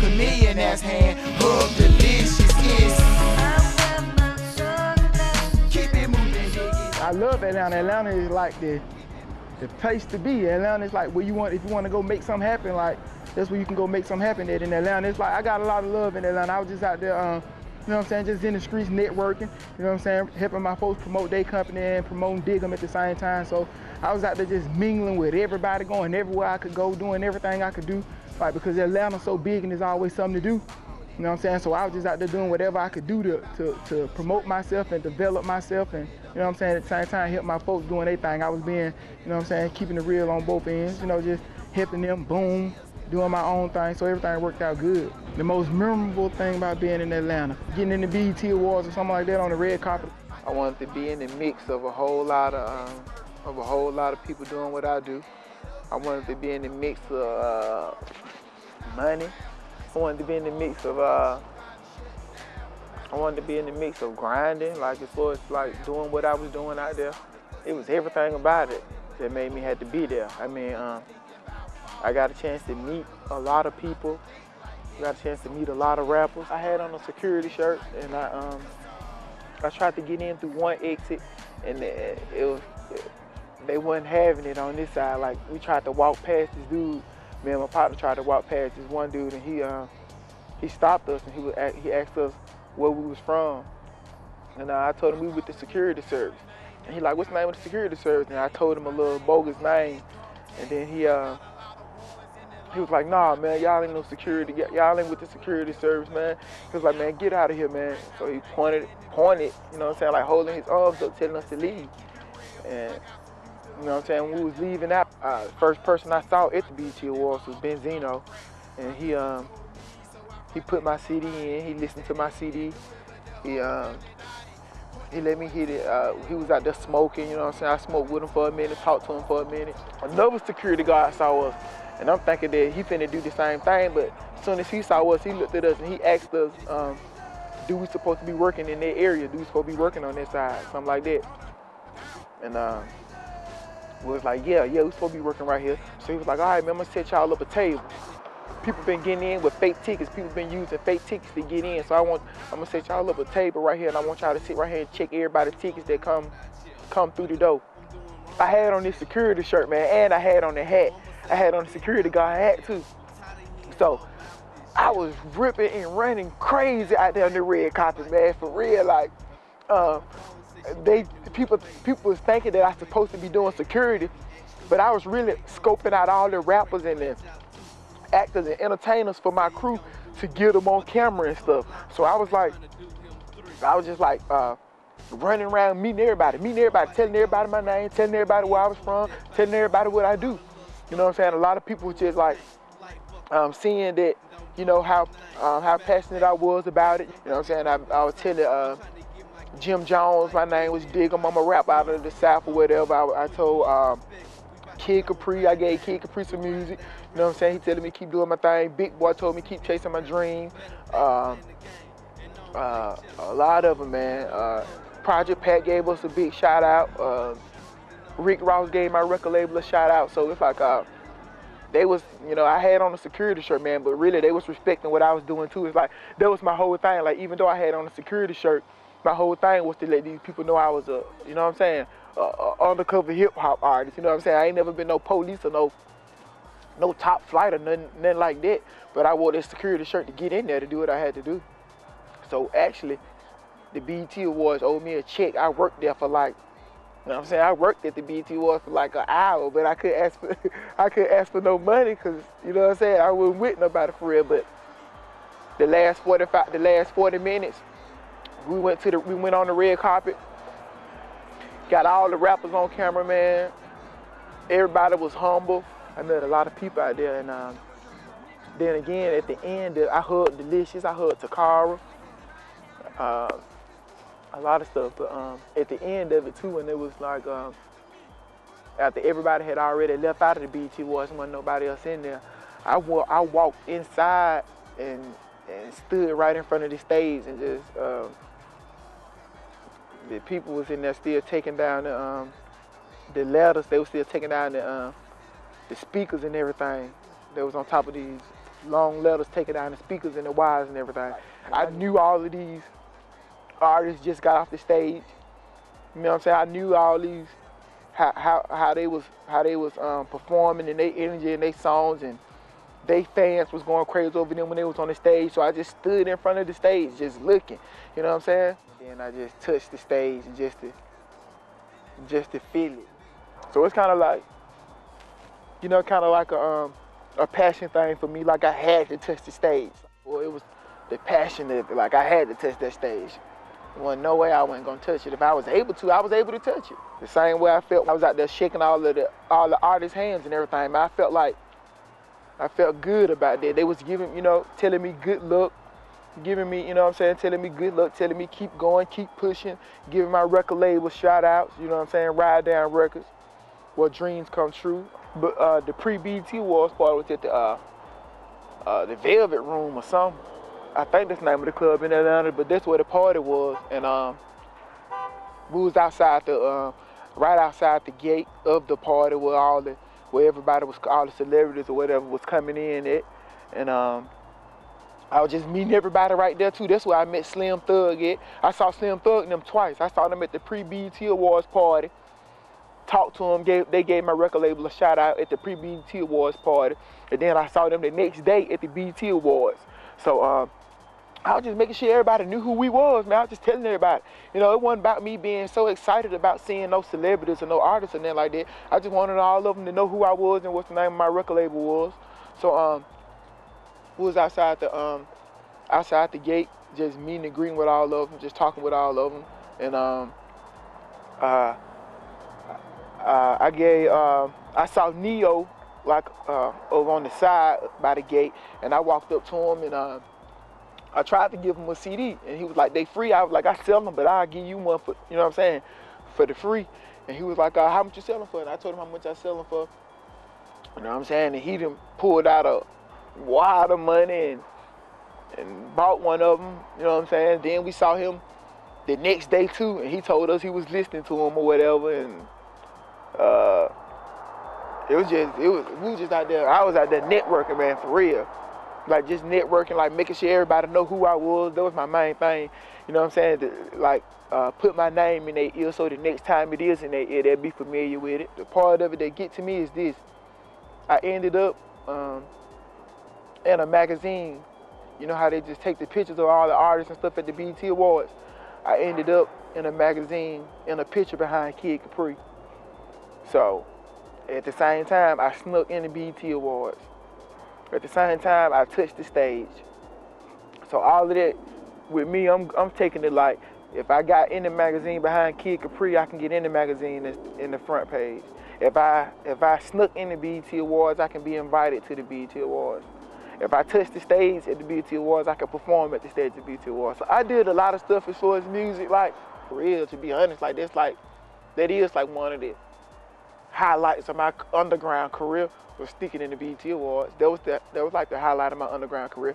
a millionaire's hand. Hug delicious kiss. Keep it moving, dig it. I love Atlanta. Atlanta is like the place to be. Atlanta is like where you want, if you want to go make something happen, like that's where you can go make something happen at in Atlanta. It's like I got a lot of love in Atlanta. I was just out there, you know what I'm saying, just in the streets networking, you know what I'm saying, helping my folks promote their company and promoting Digem at the same time. So I was out there just mingling with everybody, going everywhere I could go, doing everything I could do, like because Atlanta's so big and there's always something to do. You know what I'm saying? So I was just out there doing whatever I could do to promote myself and develop myself and, you know what I'm saying, at the same time help my folks doing their thing. I was being, you know what I'm saying, keeping it real on both ends, you know, just helping them, boom, doing my own thing, so everything worked out good. The most memorable thing about being in Atlanta, getting in the BET Awards or something like that on the red carpet. I wanted to be in the mix of a whole lot of people doing what I do. I wanted to be in the mix of money. I wanted to be in the mix of grinding, like as far as like doing what I was doing out there. It was everything about it that made me have to be there. I mean, I got a chance to meet a lot of people. Got a chance to meet a lot of rappers. I had on a security shirt, and I tried to get in through one exit, and they wasn't having it on this side. Like we tried to walk past this dude. Me and my partner tried to walk past this one dude, and he stopped us, and he asked us where we was from, and I told him we with the security service, and he like, what's the name of the security service? And I told him a little bogus name, and then he was like, nah, man, y'all ain't no security, y'all ain't with the security service, man. He was like, man, get out of here, man. So he pointed, you know what I'm saying, like holding his arms up, telling us to leave. And you know what I'm saying, when we was leaving out, first person I saw at the BET Awards was Benzino, and he put my CD in, he listened to my CD, he let me hit it. He was out there smoking, you know what I'm saying, I smoked with him for a minute, talked to him for a minute. Another security guard saw us, and I'm thinking that he finna do the same thing, but as soon as he saw us, he looked at us and he asked us, do we supposed to be working in that area? Do we supposed to be working on that side? Something like that. And we was like, yeah, we supposed to be working right here. So he was like, all right, man, I'm gonna set y'all up a table. People been getting in with fake tickets. People been using fake tickets to get in. So I'm gonna set y'all up a table right here, and I want y'all to sit right here and check everybody's tickets that come through the door. I had on this security shirt, man, and I had on the hat. I had on the security guard hat too. So I was ripping and running crazy out there on the red carpet, man, for real. Like, people was thinking that I was supposed to be doing security, but I was really scoping out all the rappers and the actors and entertainers for my crew to get them on camera and stuff. So I was just like running around meeting everybody, telling everybody my name, telling everybody where I was from, telling everybody what I do. You know what I'm saying? A lot of people was just like seeing that, you know, how passionate I was about it. You know what I'm saying? I was telling Jim Jones my name was Digem. I'm a rap out of the South or whatever. I told Kid Capri, I gave Kid Capri some music. You know what I'm saying? He telling me keep doing my thing. Big Boy told me keep chasing my dream. A lot of them, man. Project Pat gave us a big shout out. Rick Ross gave my record label a shout out. So it's like they was, you know, I had on a security shirt, man, but really they was respecting what I was doing too. It's like that was my whole thing. Like even though I had on a security shirt, my whole thing was to let these people know I was a, you know what I'm saying, undercover hip hop artist. You know what I'm saying? I ain't never been no police or no top flight or nothing like that. But I wore this security shirt to get in there to do what I had to do. So actually, the BET Awards owed me a check. I worked there for like, you know what I'm saying? I worked at the BET Awards for like an hour, but I couldn't ask for no money because, you know what I'm saying, I wasn't with nobody for real. But the last 40 minutes, we went on the red carpet, got all the rappers on camera, man. Everybody was humble. I met a lot of people out there, and then again at the end, I hugged Delicious, I hugged Takara, a lot of stuff. But at the end of it too, and it was like after everybody had already left out of the BET Awards, wasn't nobody else in there. I walked inside and stood right in front of the stage, and just the people was in there still taking down the ladders. They were still taking down the speakers and everything that was on top of these long letters taking down the speakers and the wires and everything. I knew all of these artists just got off the stage. You know what I'm saying? I knew all these how they was performing and their energy and their songs, and they fans was going crazy over them when they was on the stage. So I just stood in front of the stage just looking. You know what I'm saying? And I just touched the stage just to feel it. So it's kind of like, you know, kind of like a passion thing for me. Like I had to touch the stage. Well, it was the passion of it. Like I had to touch that stage. There wasn't no way I wasn't gonna touch it. If I was able to, I was able to touch it. The same way I felt when I was out there shaking all the artists' hands and everything. Man, I felt good about that. They was giving, you know, telling me good luck, giving me, you know what I'm saying, telling me good luck, telling me keep going, keep pushing, giving my record label shout outs, you know what I'm saying, Ride Down Records, where dreams come true. But the pre-BET Awards party was at the Velvet Room or something. I think that's the name of the club in Atlanta, but that's where the party was. And we was outside right outside the gate of the party where everybody was, all the celebrities or whatever was coming in at. And I was just meeting everybody right there too. That's where I met Slim Thug at. I saw Slim Thug and them twice. I saw them at the pre-BET Awards party. Talked to them, they gave my record label a shout out at the pre-BET Awards party. And then I saw them the next day at the BET Awards. So I was just making sure everybody knew who we was, man. I was just telling everybody. You know, it wasn't about me being so excited about seeing no celebrities or no artists or nothing like that. I just wanted all of them to know who I was and what the name of my record label was. So we was outside the gate, just meeting and greeting with all of them, just talking with all of them. And I saw Neo like over on the side by the gate, and I walked up to him and I tried to give him a CD, and he was like, they free. I was like, I sell them, but I'll give you one for, you know what I'm saying, for the free. And he was like, how much you selling for? And I told him how much I sell them for. You know what I'm saying? And he done pulled out a wad of money and bought one of them, you know what I'm saying? Then we saw him the next day too, and he told us he was listening to him or whatever, and we was just out there. I was out there networking, man, for real. Like just networking, like making sure everybody know who I was. That was my main thing. You know what I'm saying? Put my name in their ear so the next time it is in their ear, they'll be familiar with it. The part of it that get to me is this. I ended up in a magazine. You know how they just take the pictures of all the artists and stuff at the BET Awards? I ended up in a magazine in a picture behind Kid Capri. So at the same time, I snuck in the BET Awards. At the same time, I touched the stage. So all of that, with me, I'm taking it like, if I got in the magazine behind Kid Capri, I can get in the magazine in the front page. If I snuck in the BET Awards, I can be invited to the BET Awards. If I touch the stage at the BET Awards, I can perform at the stage at the BET Awards. So I did a lot of stuff as far as music, like, for real, to be honest, like, that is like one of the highlights of my underground career, was sticking in the BET Awards. That was like the highlight of my underground career.